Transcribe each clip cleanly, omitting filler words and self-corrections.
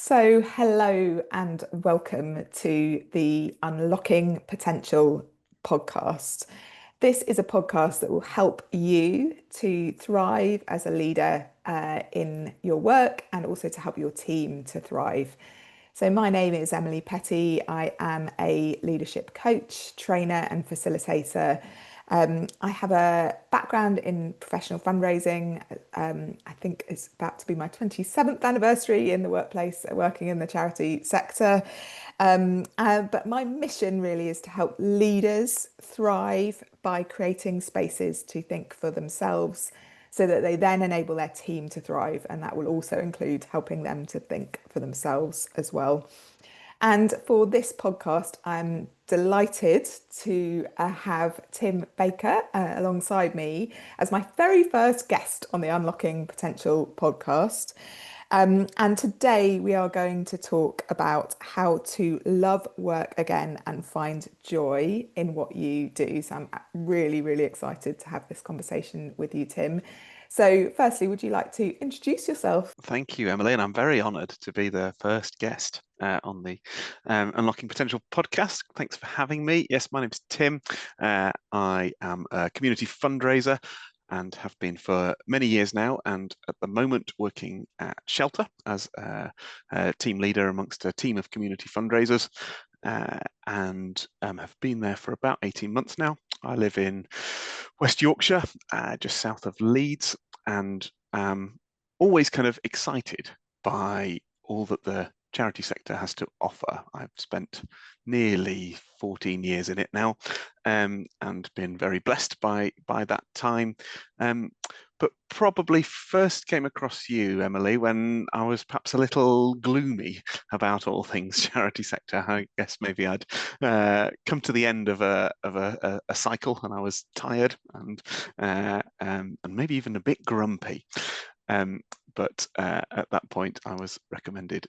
So, hello and welcome to the Unlocking Potential podcast. This is a podcast that will help you to thrive as a leader in your work and also to help your team to thrive. So, my name is Emily Petty. I am a leadership coach, trainer, and facilitator. I have a background in professional fundraising. I think it's about to be my 27th anniversary in the workplace, working in the charity sector. But my mission really is to help leaders thrive by creating spaces to think for themselves so that they then enable their team to thrive. And that will also include helping them to think for themselves as well. And for this podcast, I'm delighted to have Tim Baker alongside me as my very first guest on the Unlocking Potential podcast. And today we are going to talk about how to love work again and find joy in what you do. So I'm really, really excited to have this conversation with you, Tim. So, firstly, would you like to introduce yourself? Thank you, Emily, and I'm very honoured to be the first guest on the Unlocking Potential podcast. Thanks for having me. Yes, my name's Tim. I am a community fundraiser and have been for many years now, and at the moment working at Shelter as a team leader amongst a team of community fundraisers, and have been there for about 18 months now. I live in West Yorkshire, just south of Leeds, and always kind of excited by all that the charity sector has to offer. I've spent nearly 14 years in it now, and been very blessed by that time. But probably first came across you, Emily, when I was perhaps a little gloomy about all things charity sector. I guess maybe I'd come to the end of a cycle, and I was tired and maybe even a bit grumpy. But at that point, I was recommended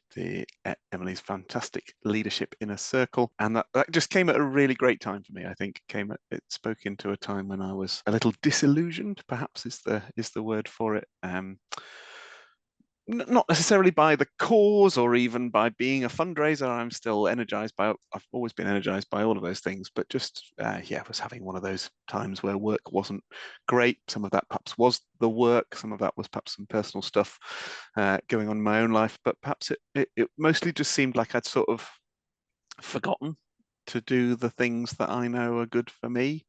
Emily's fantastic leadership in a circle, and that just came at a really great time for me. I think it spoke into a time when I was a little disillusioned, perhaps is the word for it. Not necessarily by the cause or even by being a fundraiser. I'm still energized I've always been energized by all of those things, but just, I was having one of those times where work wasn't great. Some of that perhaps was the work, some of that was perhaps some personal stuff going on in my own life, but perhaps it mostly just seemed like I'd sort of forgotten to do the things that I know are good for me.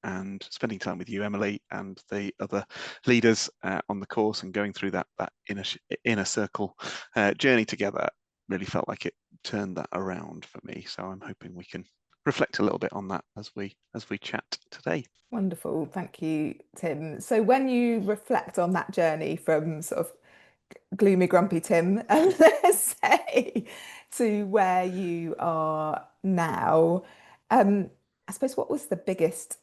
And spending time with you, Emily, and the other leaders on the course and going through that inner circle journey together really felt like it turned that around for me. So I'm hoping we can reflect a little bit on that as we chat today. Wonderful. Thank you, Tim. So when you reflect on that journey from sort of gloomy, grumpy Tim, let's say, to where you are now, I suppose what was the biggest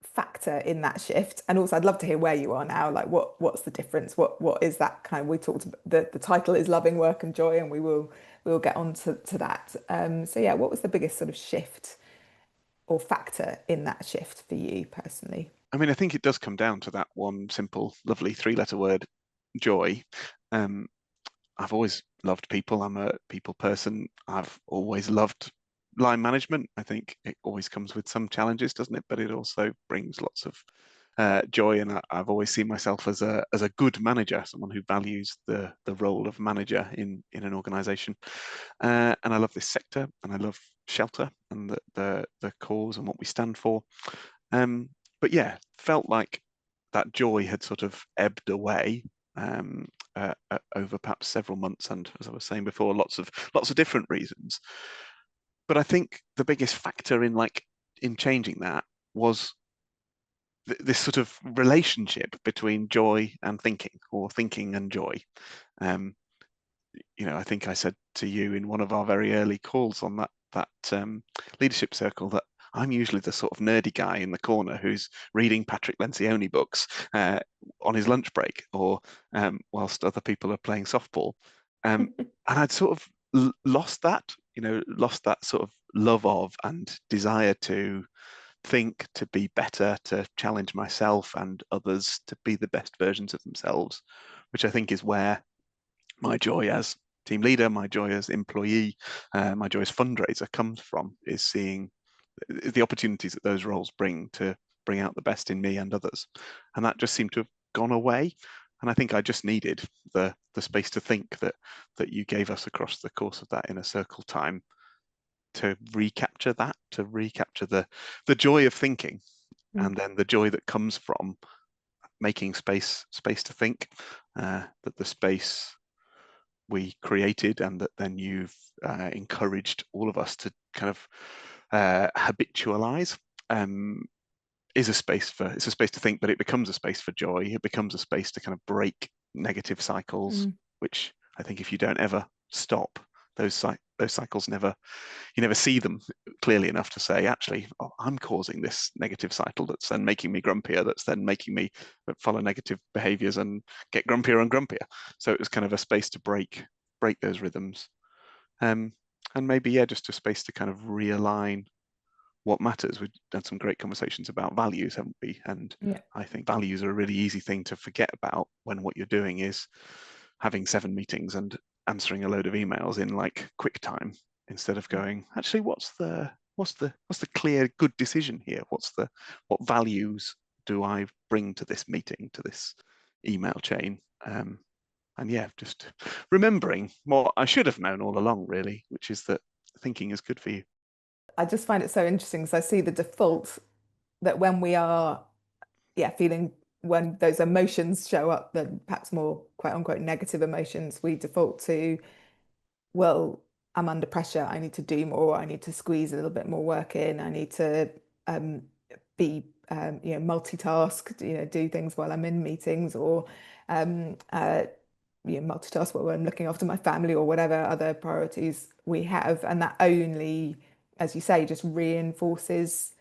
factor in that shift? And also I'd love to hear where you are now. Like what's the difference? What is that kind of we talked about the title is Loving Work and Joy, and we'll get on to that. So yeah, what was the biggest sort of shift or factor in that shift for you personally? I mean, I think it does come down to that one simple, lovely three-letter word, joy. Um, I've always loved people. I'm a people person. I've always loved line management. I think it always comes with some challenges, doesn't it? But it also brings lots of joy. And I've always seen myself as a good manager, someone who values the role of manager in an organisation. And I love this sector, and I love Shelter and the cause and what we stand for. But yeah, felt like that joy had sort of ebbed away over perhaps several months, and as I was saying before, lots of different reasons. But I think the biggest factor in changing that was this sort of relationship between joy and thinking, or thinking and joy. Um, I think I said to you in one of our very early calls on that leadership circle that I'm usually the sort of nerdy guy in the corner who's reading Patrick Lencioni books on his lunch break, or whilst other people are playing softball. And I'd sort of lost that sort of love of and desire to think, to be better, to challenge myself and others to be the best versions of themselves, which I think is where my joy as team leader, my joy as employee, my joy as fundraiser comes from, is seeing the opportunities that those roles bring to bring out the best in me and others. And that just seemed to have gone away. And I think I just needed the space to think that you gave us across the course of that inner circle time, to recapture that, to recapture the joy of thinking, Mm. and then the joy that comes from making space to think, that the space we created and that then you've encouraged all of us to kind of habitualize, is a space for, it's a space to think, but it becomes a space for joy. It becomes a space to kind of break negative cycles, which I think if you don't ever stop, those cycles never, you never see them clearly enough to say, actually, oh, I'm causing this negative cycle that's then making me grumpier, that's then making me follow negative behaviors and get grumpier and grumpier. So it was kind of a space to break those rhythms. And maybe, yeah, just a space to kind of realign what matters. We've done some great conversations about values, haven't we? And Yeah. I think values are a really easy thing to forget about when what you're doing is having 7 meetings and answering a load of emails in like quick time, instead of going, actually, what's the clear good decision here? What values do I bring to this meeting, to this email chain? And yeah, just remembering what I should have known all along, really, which is that thinking is good for you. I just find it so interesting because I see the default that when we are, yeah, feeling, when those emotions show up, then perhaps more quote unquote negative emotions, we default to, well, I'm under pressure. I need to do more. I need to squeeze a little bit more work in. I need to um, be, multitask, do things while I'm in meetings, or um, uh, multitask while I'm looking after my family or whatever other priorities we have. And that only, as you say, just reinforces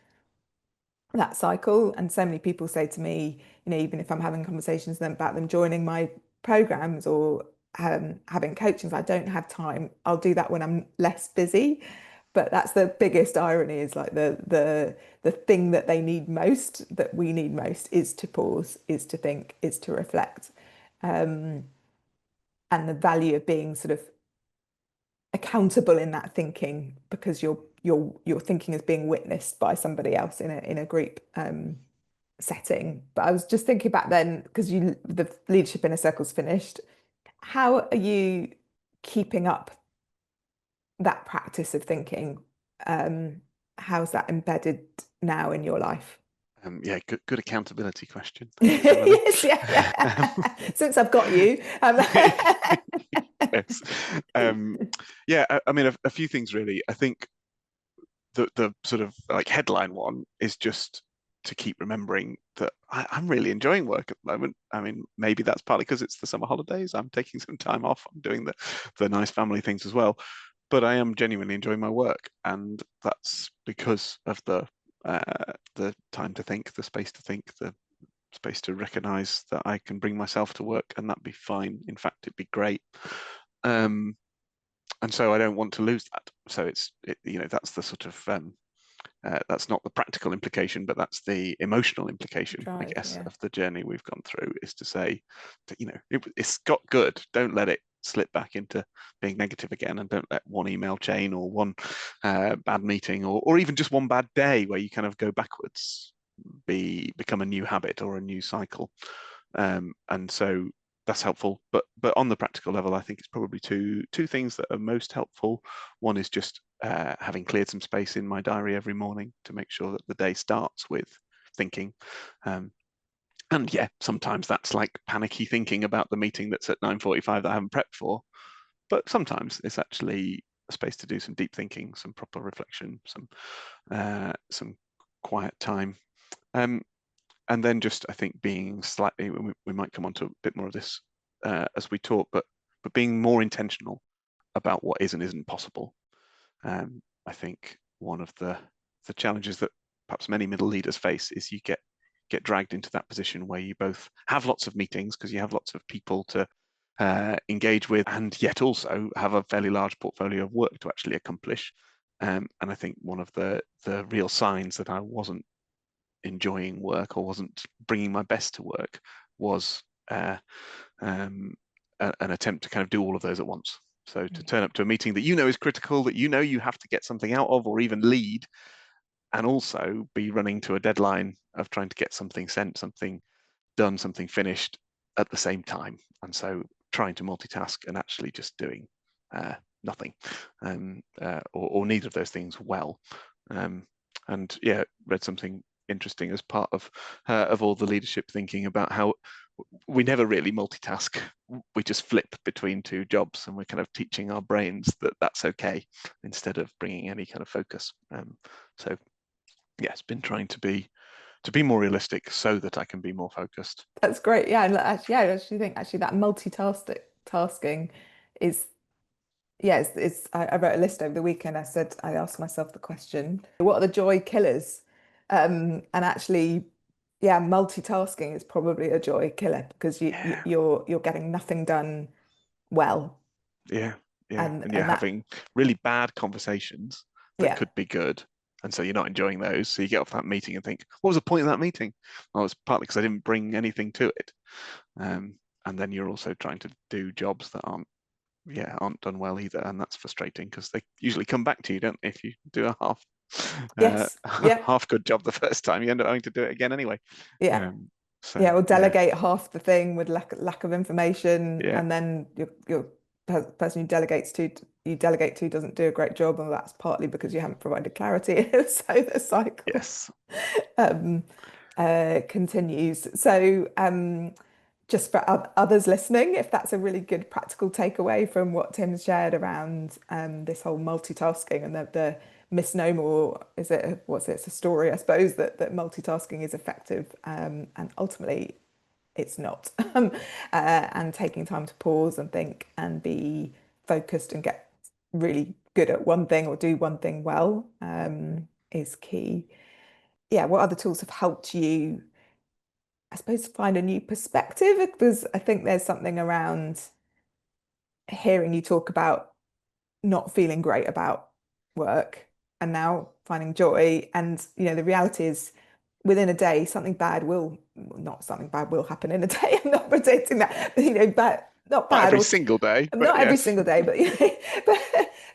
that cycle. And so many people say to me, even if I'm having conversations with them about them joining my programs or having coachings, I don't have time. I'll do that when I'm less busy. But that's the biggest irony, is like the thing that they need most, that we need most, is to pause, is to think, is to reflect. Um, and the value of being sort of accountable in that thinking, because your thinking is being witnessed by somebody else in a group setting. But I was just thinking back then, because the leadership inner circle's finished. How are you keeping up that practice of thinking? Um, how's that embedded now in your life? Yeah, good accountability question. Thanks, Emily. Yes, yeah, Um, yeah. Since I've got you. yes. Yeah, I mean, a few things really. I think the sort of like headline one is just to keep remembering that I'm really enjoying work at the moment. I mean, maybe that's partly because it's the summer holidays. I'm taking some time off. I'm doing the nice family things as well, but I am genuinely enjoying my work, and that's because of the time to think, the space to think, the space to recognize that I can bring myself to work and that'd be fine. In fact, it'd be great. And so I don't want to lose that. So that's the sort of that's not the practical implication, but that's the emotional implication, I Drive, guess, yeah. of the journey we've gone through, is to say that, it's got good. Don't let it slip back into being negative again, and don't let one email chain or one bad meeting or even just one bad day where you kind of go backwards become a new habit or a new cycle. And so that's helpful. But on the practical level, I think it's probably two things that are most helpful. One is just having cleared some space in my diary every morning to make sure that the day starts with thinking. And yeah, sometimes that's like panicky thinking about the meeting that's at 9:45 that I haven't prepped for. But sometimes it's actually a space to do some deep thinking, some proper reflection, some quiet time. Um, and then just, I think, being slightly, we might come on to a bit more of this as we talk, but being more intentional about what is and isn't possible. I think one of the challenges that perhaps many middle leaders face is you get dragged into that position where you both have lots of meetings because you have lots of people to engage with, and yet also have a fairly large portfolio of work to actually accomplish. And I think one of the real signs that I wasn't enjoying work or wasn't bringing my best to work was an attempt to kind of do all of those at once. So to turn up to a meeting that you know is critical, that you know you have to get something out of or even lead, and also be running to a deadline of trying to get something sent, something done, something finished at the same time. And so trying to multitask and actually just doing nothing, or neither of those things well. And yeah, read something interesting as part of all the leadership thinking about how we never really multitask. We just flip between two jobs, and we're kind of teaching our brains that that's okay instead of bringing any kind of focus. So yeah, it's been trying to be more realistic so that I can be more focused. That's great. Yeah, and actually, yeah, I actually think actually that tasking is yeah, I wrote a list over the weekend. I asked myself the question, what are the joy killers? And actually, yeah, multitasking is probably a joy killer because Yeah, you're getting nothing done well. yeah, yeah. And And you're and that having really bad conversations that yeah. could be good. And so you're not enjoying those. So you get off that meeting and think, what was the point of that meeting? Well, it's partly because I didn't bring anything to it. And then you're also trying to do jobs that aren't done well either, and that's frustrating because they usually come back to you, don't they? If you do a Yes. Yeah. half good job the first time, you end up having to do it again anyway. Yeah. Um, so Yeah, or yeah, delegate half the thing with lack of information, yeah, and then your person you delegate to doesn't do a great job, and that's partly because you haven't provided clarity. So the cycle yes, um, continues. So just for others listening, if that's a really good practical takeaway from what Tim's shared around this whole multitasking and the misnomer, or is it what's it? It's a story, I suppose, that multitasking is effective, and ultimately it's not. And taking time to pause and think and be focused and get really good at one thing or do one thing well is key. Yeah, what other tools have helped you, I suppose, find a new perspective? Because I think there's something around hearing you talk about not feeling great about work and now finding joy. And, the reality is within a day, not something bad will happen in a day. I'm not predicting that, but, bad, not not bad every or single day, but not every yes, single day, but,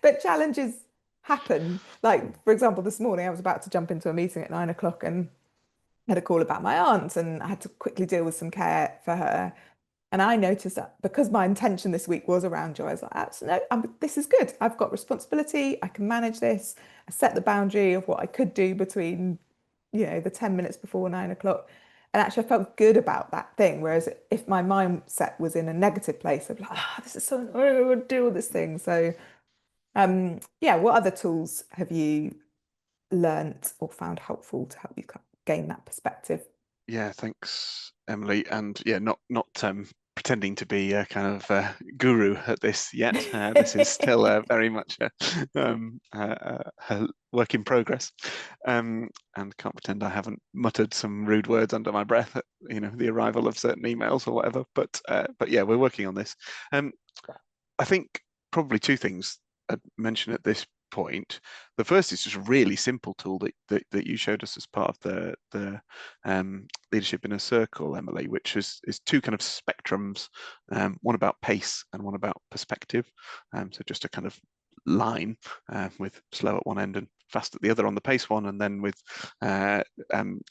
but challenges happen. Like, for example, this morning I was about to jump into a meeting at 9 o'clock and had a call about my aunt, and I had to quickly deal with some care for her. And I noticed that because my intention this week was around joy, I was like, no, this is good. I've got responsibility. I can manage this. I set the boundary of what I could do between, the 10 minutes before 9 o'clock. And actually, I felt good about that thing. Whereas if my mindset was in a negative place, I'd be like, this is so annoying. I would do all this thing. So, yeah, what other tools have you learnt or found helpful to help you gain that perspective? yeah. Thanks, Emily, and yeah, not pretending to be a kind of guru at this yet. This is still very much a work in progress, and can't pretend I haven't muttered some rude words under my breath at the arrival of certain emails or whatever. But yeah, we're working on this. Um, I think probably two things I'd mention at this point. The first is just a really simple tool that you showed us as part of the leadership in a circle, Emily, which is two kind of spectrums, one about pace and one about perspective. So just a kind of line with slow at one end and fast at the other on the pace one, and then with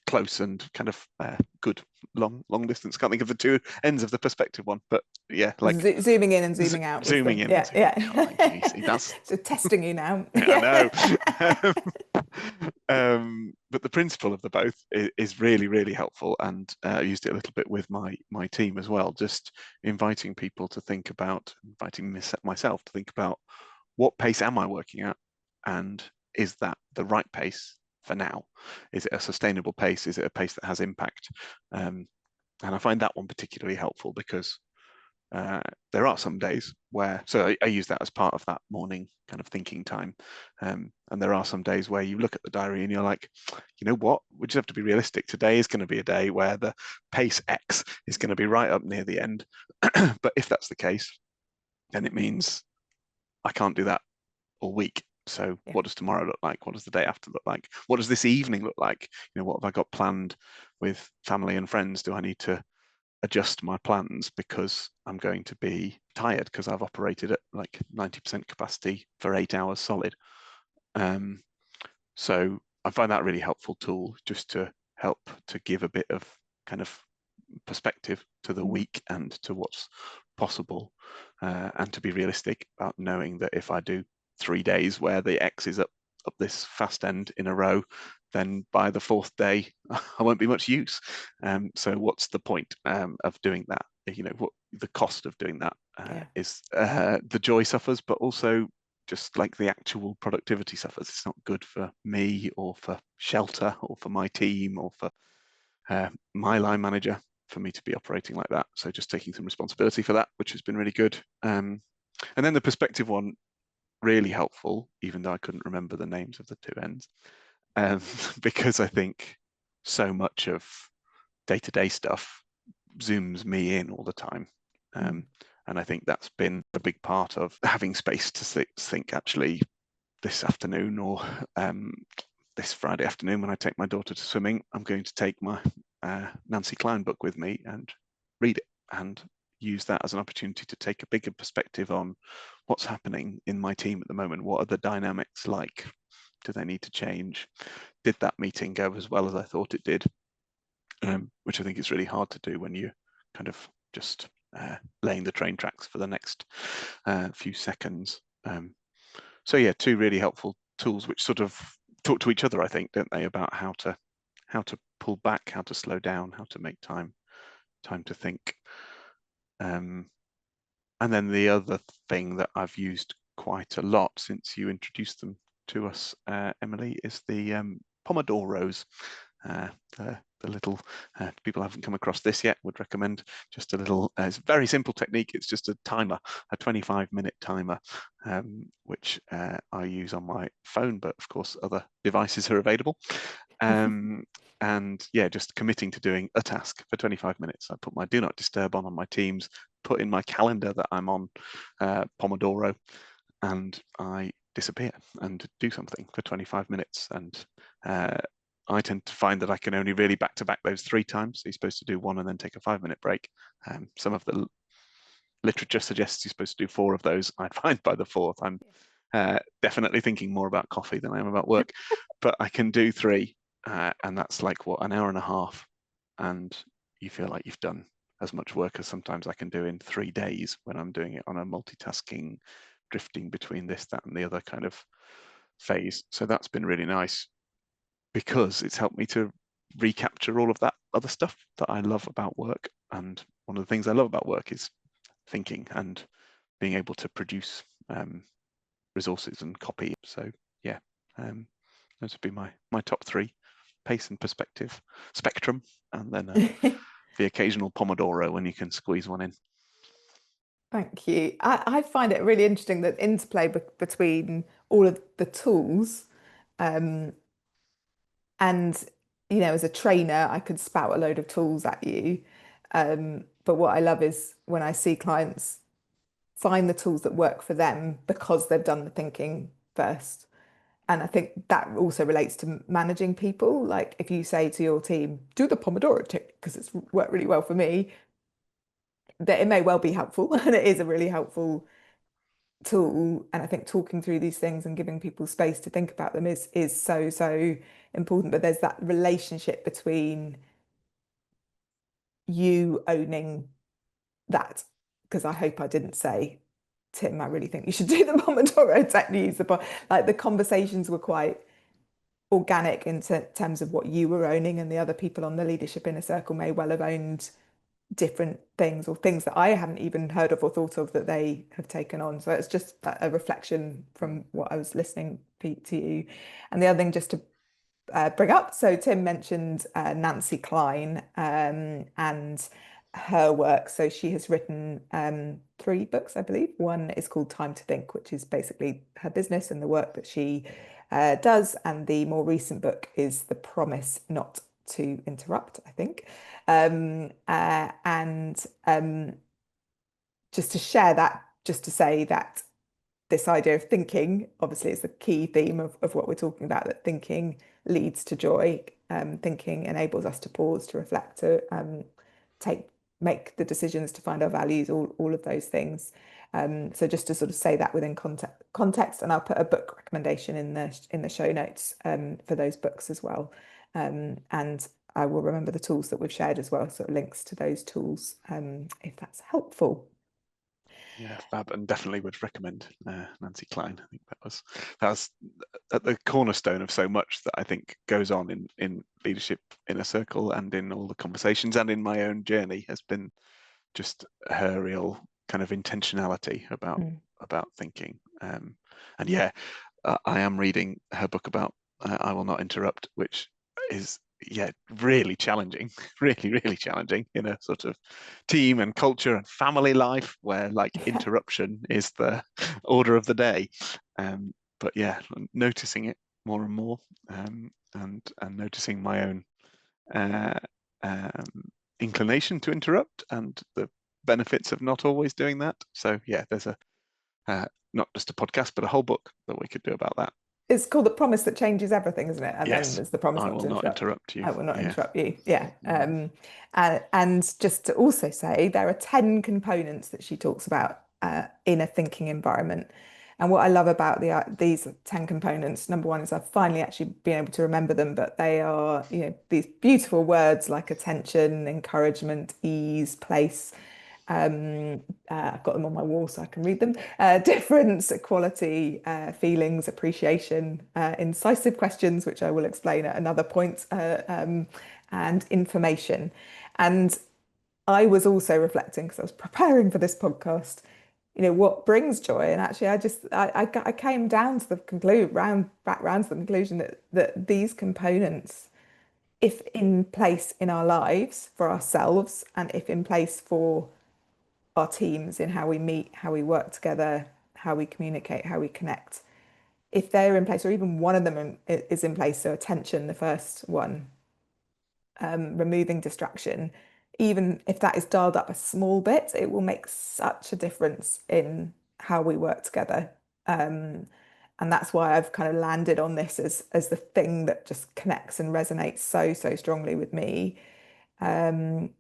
close and kind of good long distance. Can't think of the two ends of the perspective one, but yeah, like Zooming in and zooming out was zooming the in and yeah, zooming out. yeah. Thank you. See, that's So testing you now. I know. Yeah. But the principle of the both is really, really helpful, and I used it a little bit with my team as well. Just inviting people to think about, inviting myself to think about what pace am I working at, and is that the right pace for now? Is it a sustainable pace? Is it a pace that has impact? And I find that one particularly helpful because uh, there are some days where, so I use that as part of that morning kind of thinking time. And there are some days where you look at the diary and you're like, you know what, we just have to be realistic. Today is going to be a day where the pace X is going to be right up near the end. But if that's the case, then it means I can't do that all week. So Yeah. what does tomorrow look like? What does the day after look like? What does this evening look like? What have I got planned with family and friends? Do I need to adjust my plans because I'm going to be tired because I've operated at like 90% capacity for 8 hours solid. So I find that a really helpful tool just to help to give a bit of kind of perspective to the week and to what's possible, and to be realistic about knowing that if I do 3 days where the X is up this fast end in a row, then by the fourth day I won't be much use. So what's the point of doing that? What the cost of doing that is the joy suffers, but also just like the actual productivity suffers. It's not good for me or for Shelter or for my team or for my line manager for me to be operating like that. So just taking some responsibility for that, which has been really good. And then the perspective one, really helpful, even though I couldn't remember the names of the two ends, because I think so much of day-to-day stuff zooms me in all the time. And I think that's been a big part of having space to think actually this afternoon or this Friday afternoon when I take my daughter to swimming, I'm going to take my Nancy Klein book with me and read it and use that as an opportunity to take a bigger perspective on what's happening in my team at the moment. What are the dynamics like? Do they need to change? Did that meeting go as well as I thought it did? Which I think is really hard to do when you kind of just laying the train tracks for the next few seconds. So yeah, two really helpful tools which sort of talk to each other, I think, don't they, about how to pull back, how to slow down, how to make time to think. And then the other thing that I've used quite a lot since you introduced them to us, Emily, is the Pomodoros. The little people haven't come across this yet, would recommend just a little, it's a very simple technique. It's just a timer, a 25-minute timer, which I use on my phone, but of course other devices are available. And yeah, just committing to doing a task for 25 minutes. I put my do not disturb on my Teams, put in my calendar that I'm on Pomodoro, and I disappear and do something for 25 minutes. And I tend to find that I can only really back to back those 3 times. So you're supposed to do one and then take a 5-minute break. Some of the literature suggests you're supposed to do 4 of those. I find by the 4th, I'm definitely thinking more about coffee than I am about work, but I can do 3. And that's like, what, an hour and a half. And you feel like you've done as much work as sometimes I can do in 3 days when I'm doing it on a multitasking, drifting between this, that, and the other kind of phase. So that's been really nice because it's helped me to recapture all of that other stuff that I love about work. And one of the things I love about work is thinking and being able to produce resources and copy. So yeah, those would be my top 3: pace and perspective, spectrum, and then the occasional Pomodoro when you can squeeze one in. Thank you. I find it really interesting that interplay between all of the tools, and as a trainer, I could spout a load of tools at you. But what I love is when I see clients find the tools that work for them because they've done the thinking first. And I think that also relates to managing people. Like if you say to your team, do the Pomodoro tick because it's worked really well for me, that it may well be helpful and it is a really helpful tool. And I think talking through these things and giving people space to think about them is so important. But there's that relationship between you owning that, because I hope I didn't say, Tim, I really think you should do the Pomodoro techniques. Like the conversations were quite organic in terms of what you were owning, and the other people on the leadership inner circle may well have owned different things or things that I hadn't even heard of or thought of that they have taken on. So it's just a reflection from what I was listening to you. And the other thing just to bring up, so Tim mentioned Nancy Klein and her work. So she has written 3 books, I believe. One is called Time to Think, which is basically her business and the work that she does. And the more recent book is The Promise Not to Interrupt, I think. And just to share that, just to say that this idea of thinking, obviously, is the key theme of what we're talking about, that thinking leads to joy. Thinking enables us to pause, to reflect, to take make the decisions, to find our values, all of those things. So just to sort of say that within context, and I'll put a book recommendation in the show notes for those books as well. And I will remember the tools that we've shared as well, sort of links to those tools, if that's helpful. Yeah, fab, and definitely would recommend Nancy Klein. I think that was at the cornerstone of so much that I think goes on in leadership in a circle and in all the conversations and in my own journey, has been just her real kind of intentionality about thinking. And yeah, I am reading her book about I Will Not Interrupt, which is really challenging, really challenging in a sort of team and culture and family life where like interruption is the order of the day. But yeah, noticing it more and more, and noticing my own uh, inclination to interrupt and the benefits of not always doing that. So yeah, there's a not just a podcast, but a whole book that we could do about that. It's called The Promise That Changes Everything, isn't it? And then Yes, there's the promise I not will to not interrupt. interrupt you. I will not Yeah. interrupt you. Yeah. And just to also say, there are 10 components that she talks about in a thinking environment. And what I love about these 10 components, number one, is I've finally actually been able to remember them, but they are, these beautiful words like attention, encouragement, ease, place. I've got them on my wall so I can read them. Difference, equality, feelings, appreciation, incisive questions, which I will explain at another point, and information. And I was also reflecting because I was preparing for this podcast, what brings joy. And actually, I came down to the back round to the conclusion that these components, if in place in our lives for ourselves, and if in place for our teams, in how we meet, how we work together, how we communicate, how we connect. If they're in place, or even one of them is in place, so attention, the first one, removing distraction, even if that is dialed up a small bit, it will make such a difference in how we work together. And that's why I've kind of landed on this as the thing that just connects and resonates so strongly with me. And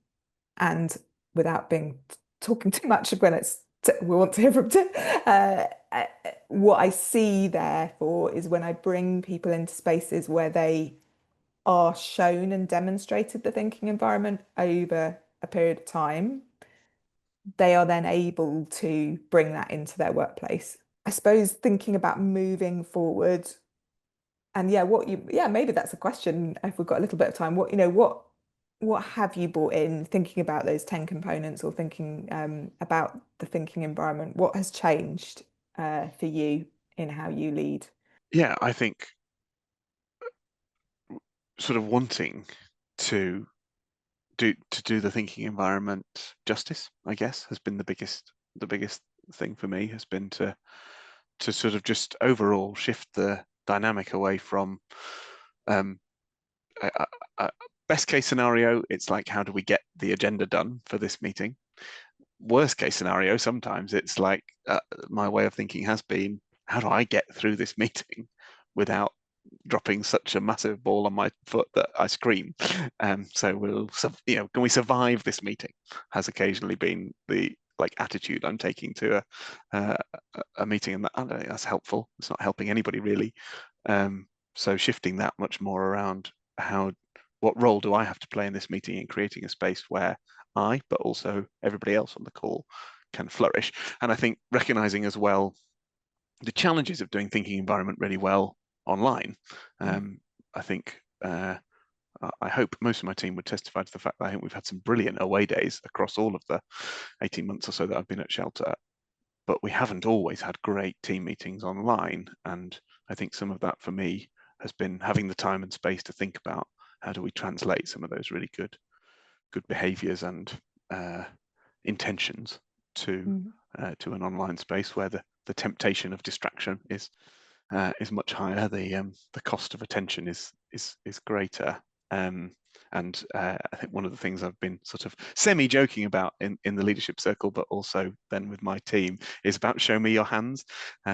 without being talking too much when we want to hear from Tim, what I see therefore is when I bring people into spaces where they are shown and demonstrated the thinking environment over a period of time, they are then able to bring that into their workplace. I suppose thinking about moving forward, and maybe that's a question if we've got a little bit of time. What have you brought in thinking about those 10 components, or thinking about the thinking environment? What has changed for you in how you lead? Yeah, I think sort of wanting to do the thinking environment justice, I guess, has been the biggest thing for me, has been to sort of just overall shift the dynamic away from um, a best case scenario. It's like, how do we get the agenda done for this meeting? Worst case scenario, sometimes it's like my way of thinking has been, how do I get through this meeting without dropping such a massive ball on my foot that I scream? So can we survive this meeting? Has occasionally been the like attitude I'm taking to a meeting, and I don't think that's helpful. It's not helping anybody really. So shifting that much more around what role do I have to play in this meeting, in creating a space where I, but also everybody else on the call, can flourish. And I think recognizing as well the challenges of doing thinking environment really well online. I think I hope most of my team would testify to the fact that I think we've had some brilliant away days across all of the 18 months or so that I've been at Shelter, but we haven't always had great team meetings online. And I think some of that for me has been having the time and space to think about, how do we translate some of those really good behaviors and intentions to an online space where the temptation of distraction is much higher. The cost of attention is greater. And I think one of the things I've been sort of semi-joking about in the leadership circle, but also then with my team, is about show me your hands.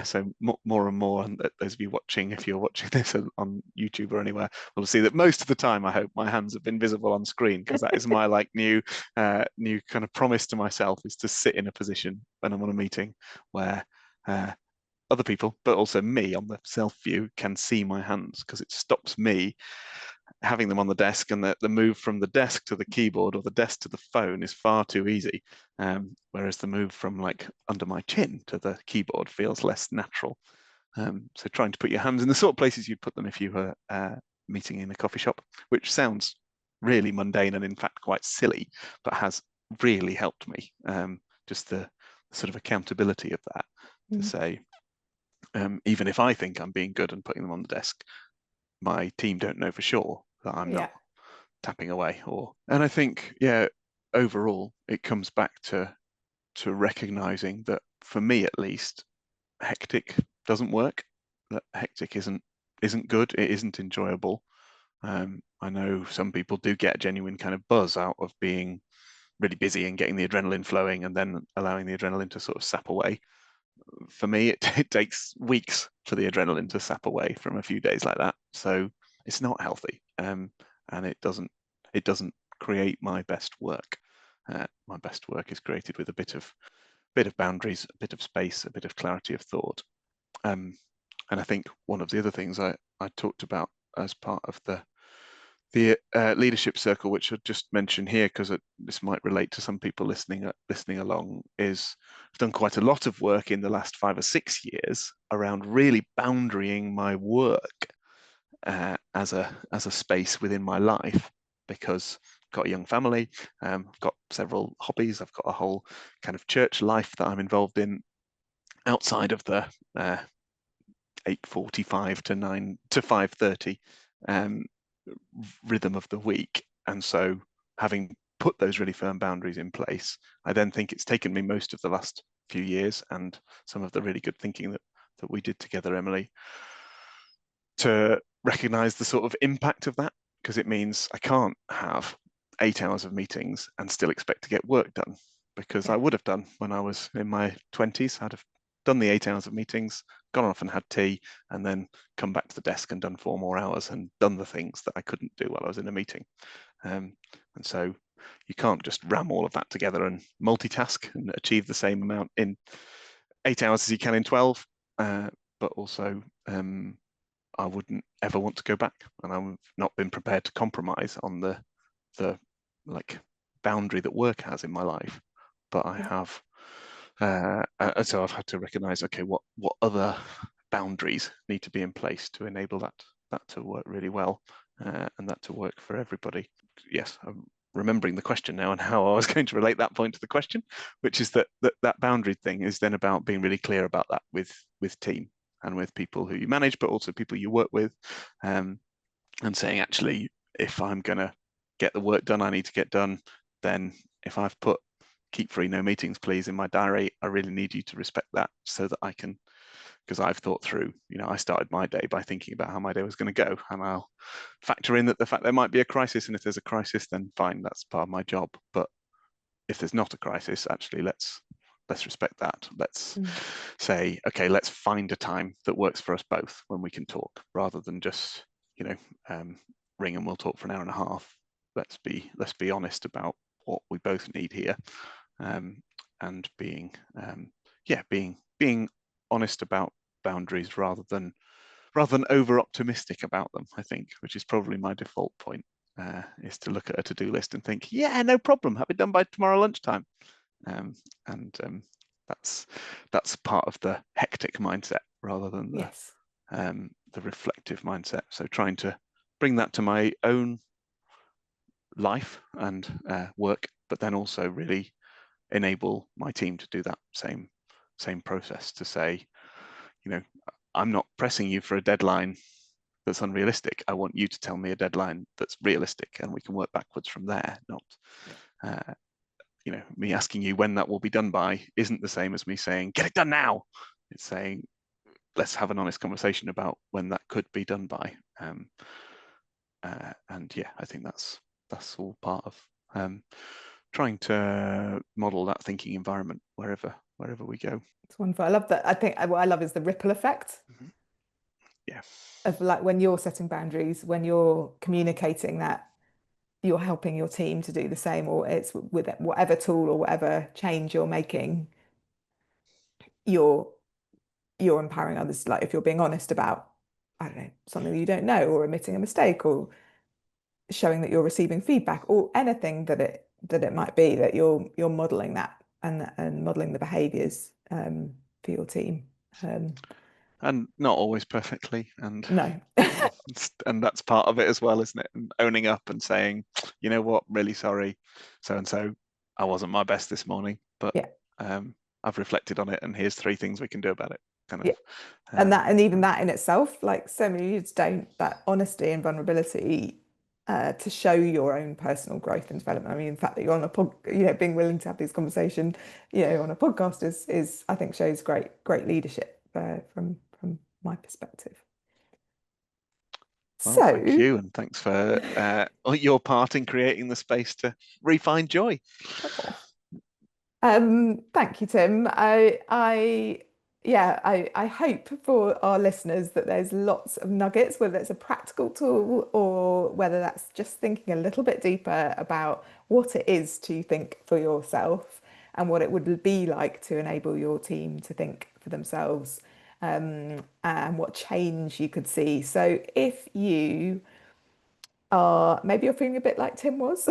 So more and more, and those of you watching, if you're watching this on YouTube or anywhere, will see that most of the time, I hope my hands have been visible on screen, because that is my new kind of promise to myself, is to sit in a position when I'm on a meeting where other people, but also me on the self view, can see my hands, because it stops me having them on the desk, and the move from the desk to the keyboard or the desk to the phone is far too easy. Whereas the move from like under my chin to the keyboard feels less natural. So trying to put your hands in the sort of places you'd put them if you were meeting in a coffee shop, which sounds really mundane and in fact quite silly, but has really helped me. Just the sort of accountability of that, to say, even if I think I'm being good and putting them on the desk, my team don't know for sure that I'm not tapping away. And I think, overall, it comes back to recognizing that, for me at least, hectic doesn't work. That hectic isn't good. It isn't enjoyable. I know some people do get a genuine kind of buzz out of being really busy and getting the adrenaline flowing, and then allowing the adrenaline to sort of sap away. For me, it takes weeks for the adrenaline to sap away from a few days like that. So it's not healthy, and it doesn't create my best work. My best work is created with a bit of boundaries, a bit of space, a bit of clarity of thought. And I think one of the other things I talked about as part of the leadership circle, which I'll just mention here because this might relate to some people listening along, is I've done quite a lot of work in the last 5 or 6 years around really boundarying my work as a space within my life, because I've got a young family, I've got several hobbies, I've got a whole kind of church life that I'm involved in outside of the 8:45 to 9 to 5:30 rhythm of the week. And so, having put those really firm boundaries in place, I then think it's taken me most of the last few years, and some of the really good thinking that we did together, Emily, to recognize the sort of impact of that, because it means I can't have 8 hours of meetings and still expect to get work done, because I would have done when I was in my 20s. I'd have done the 8 hours of meetings, gone off and had tea, and then come back to the desk and done 4 more hours and done the things that I couldn't do while I was in a meeting. And so you can't just ram all of that together and multitask and achieve the same amount in 8 hours as you can in 12. But also, I wouldn't ever want to go back, and I've not been prepared to compromise on the like boundary that work has in my life. But I have, so I've had to recognize, okay, what other boundaries need to be in place to enable that to work really well, and that to work for everybody. Yes, I'm remembering the question now and how I was going to relate that point to the question, which is that boundary thing is then about being really clear about that with team and with people who you manage, but also people you work with, and saying, actually, if I'm going to get the work done I need to get done, then if I've put keep free, no meetings, please, in my diary, I really need you to respect that, so that I can, because I've thought through, I started my day by thinking about how my day was going to go, and I'll factor in that the fact there might be a crisis, and if there's a crisis, then fine, that's part of my job. But if there's not a crisis, actually, let's respect that. Let's say, okay, let's find a time that works for us both when we can talk, rather than just, ring and we'll talk for an hour and a half. Let's be honest about what we both need here, and being honest about boundaries, rather than over optimistic about them, I think, which is probably my default point, is to look at a to-do list and think, yeah, no problem, have it done by tomorrow lunchtime. And that's part of the hectic mindset, rather than the reflective mindset. So trying to bring that to my own life and work, but then also really enable my team to do that same process, to say, I'm not pressing you for a deadline that's unrealistic. I want you to tell me a deadline that's realistic, and we can work backwards from there. Not, me asking you when that will be done by isn't the same as me saying, get it done now. It's saying, let's have an honest conversation about when that could be done by. And yeah, I think that's all part of trying to model that thinking environment wherever we go. It's wonderful. I love that. I think what I love is the ripple effect Mhm. Yeah. of like when you're setting boundaries, when you're communicating that you're helping your team to do the same, or it's with whatever tool or whatever change you're making, you're you're empowering others. Like if you're being honest about, I don't know, something that you don't know, or admitting a mistake, or showing that you're receiving feedback, or anything that it might be, that you're modeling that and modeling the behaviors for your team. Um, And not always perfectly, and no, and that's part of it as well, isn't it? And owning up and saying, you know what, really sorry, so and so, I wasn't my best this morning, but yeah, I've reflected on it, and here's 3 things we can do about it. Kind yeah. of, And even that in itself, like so many youths don't, that honesty and vulnerability to show your own personal growth and development. I mean, the fact that you're on a pod, being willing to have these conversations, on a podcast is I think shows great leadership from my perspective. well, thank So, you, and thanks for your part in creating the space to refine joy. oh, thank you, Tim. I hope for our listeners that there's lots of nuggets, whether it's a practical tool or whether that's just thinking a little bit deeper about what it is to think for yourself and what it would be like to enable your team to think for themselves, and what change you could see. So if you maybe you're feeling a bit like Tim was,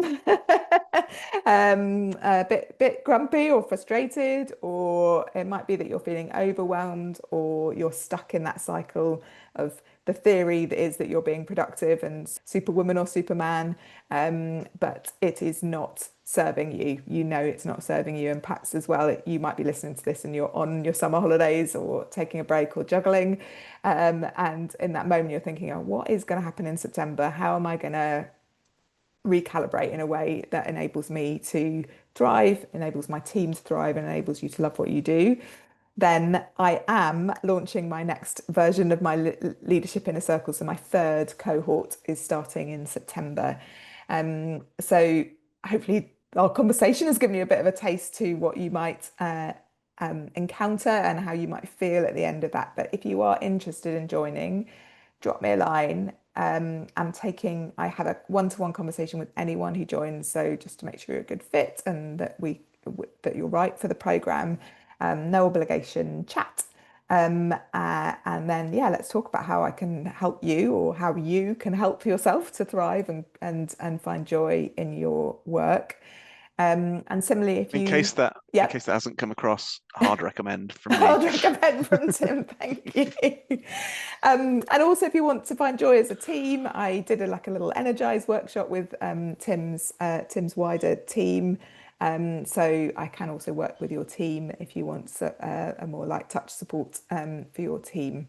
a bit grumpy or frustrated, or it might be that you're feeling overwhelmed or you're stuck in that cycle of the theory that is that you're being productive and superwoman or superman, but it is not serving you. You know it's not serving you, and perhaps as well, you might be listening to this and you're on your summer holidays or taking a break or juggling, and in that moment you're thinking, oh, what is going to happen in September? How am I going to recalibrate in a way that enables me to thrive, enables my team to thrive, and enables you to love what you do? Then I am launching my next version of my Leadership Inner Circle. So my third cohort is starting in September. So hopefully our conversation has given you a bit of a taste to what you might encounter and how you might feel at the end of that. But if you are interested in joining, drop me a line. I have a one-to-one conversation with anyone who joins. So just to make sure you're a good fit and that you're right for the program, no obligation chat. And then, yeah, let's talk about how I can help you or how you can help yourself to thrive and find joy in your work. And similarly, if In you, case that in yeah, case that hasn't come across, hard recommend from me. I'll recommend from Tim. Thank you. And also, if you want to find joy as a team, I did like a little energize workshop with Tim's wider team. So I can also work with your team if you want a more light touch support for your team.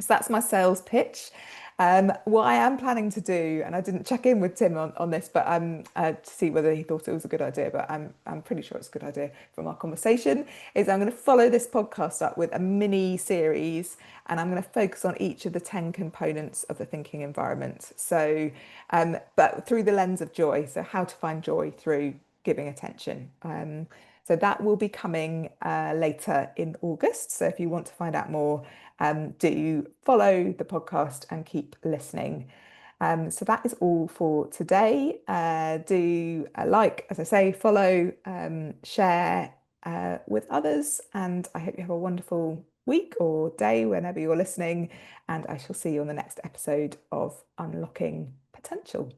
So that's my sales pitch. What I am planning to do, and I didn't check in with Tim on this, but to see whether he thought it was a good idea, but I'm pretty sure it's a good idea from our conversation, is I'm going to follow this podcast up with a mini series, and I'm going to focus on each of the 10 components of the thinking environment. So, but through the lens of joy. So how to find joy through giving attention. So that will be coming later in August. So if you want to find out more, do follow the podcast and keep listening. So that is all for today. Do like, as I say, follow, share with others, and I hope you have a wonderful week or day whenever you're listening. And I shall see you on the next episode of Unlocking Potential.